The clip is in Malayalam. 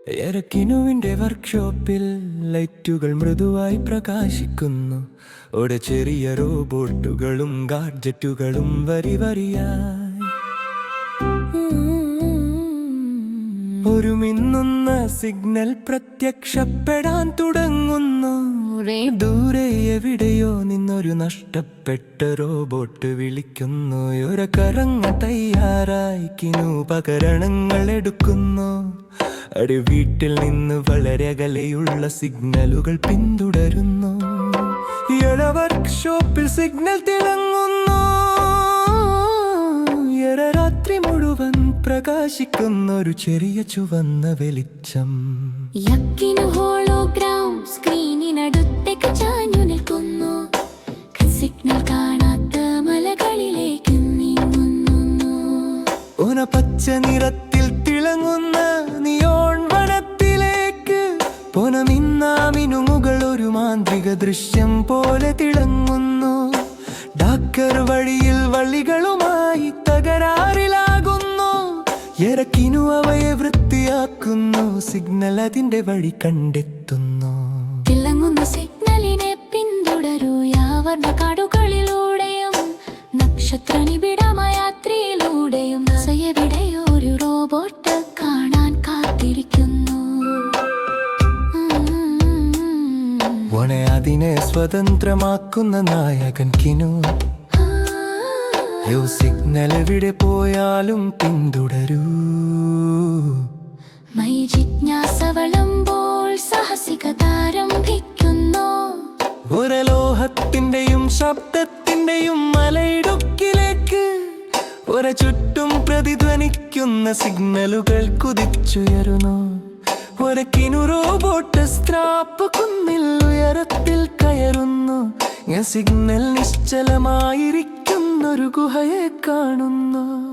എരക്കിനുവിന്റെ വർക്ക്ഷോപ്പിൽ ലൈറ്റുകൾ മൃദുവായി പ്രകാശിക്കുന്നു. ഒരു ചെറിയ റോബോട്ടുകളും ഗാഡ്ജറ്റുകളും വരി വരിയായി. ഒരു മിന്നുന്ന സിഗ്നൽ പ്രത്യക്ഷപ്പെടാൻ തുടങ്ങുന്നു. ദൂരെ എവിടെയോ നിന്നൊരു നഷ്ടപ്പെട്ട റോബോട്ട് വിളിക്കുന്നു. ഒരു കറങ്ങ തയ്യാറായി കിനു ഉപകരണങ്ങൾ എടുക്കുന്നു. ഒരു വീട്ടിൽ നിന്ന് വളരെ അകലെയുള്ള സിഗ്നലുകൾ പിന്തുടരുന്നു. വർക്ക്ഷോപ്പിൽ സിഗ്നൽ തിളങ്ങുന്നു. രാത്രി മുഴുവൻ പ്രകാശിക്കുന്ന ഒരു ചെറിയ ചുവന്ന വെളിച്ചം. ഹോളോഗ്രാം സ്ക്രീനിനടുത്തേക്ക് ചാഞ്ഞു നിൽക്കുന്നു. സിഗ്നൽ കാണാത്ത മലകളിലേക്ക് നീങ്ങുന്നു. ഓന പച്ച നിറത്തിൽ തിളങ്ങുന്ന നിയോൺ വനത്തിലേക്ക് പൊനമിന്നാമിനുമുകൾ ഒരു മാന്ത്രിക ദൃശ്യം പോലെ തിളങ്ങുന്നു. ഡാക്കർ വഴിയിൽ വള്ളികളുമായി തകരാറിലാകുന്നു. എരക്കിനു അവയെ വൃത്തിയാക്കുന്നു. സിഗ്നൽ അതിന്റെ വഴി കണ്ടെത്തുന്നു. തിളങ്ങുന്ന സിഗ്നലിനെ പിന്തുടരൂ. യാവർണ്ണ കാടുകളിലൂടെയും നക്ഷത്ര നിബിഡമായ യാത്രയിലൂടെയും എവിടെയോ ഒരു റോബോട്ട് കാണാൻ കാത്തിരിക്കുന്നു. അതിനെ സ്വതന്ത്രമാക്കുന്ന നായകൻ കിനു. സിഗ്നൽ എവിടെ പോയാലും പിന്തുടരൂ. മൈ ജിജ്ഞാസ വളരുമ്പോൾ സാഹസികത ആരംഭിക്കുന്നു. ഒരു ലോഹത്തിന്റെയും ശബ്ദത്തിന്റെയും മലയിടുക്കിലേക്ക് ഒരു ചുറ്റും പ്രതിധ്വനിക്കുന്ന സിഗ്നലുകൾ കുതിച്ചുയരുന്നു. ഒരു കിനു റോബോട്ട് സ്ട്രാപ്പ് കുന്നിൽ ഉയരത്തിൽ കയറുന്നു. സിഗ്നൽ നിശ്ചലമായിരിക്കുന്നൊരു ഗുഹയെ കാണുന്നു.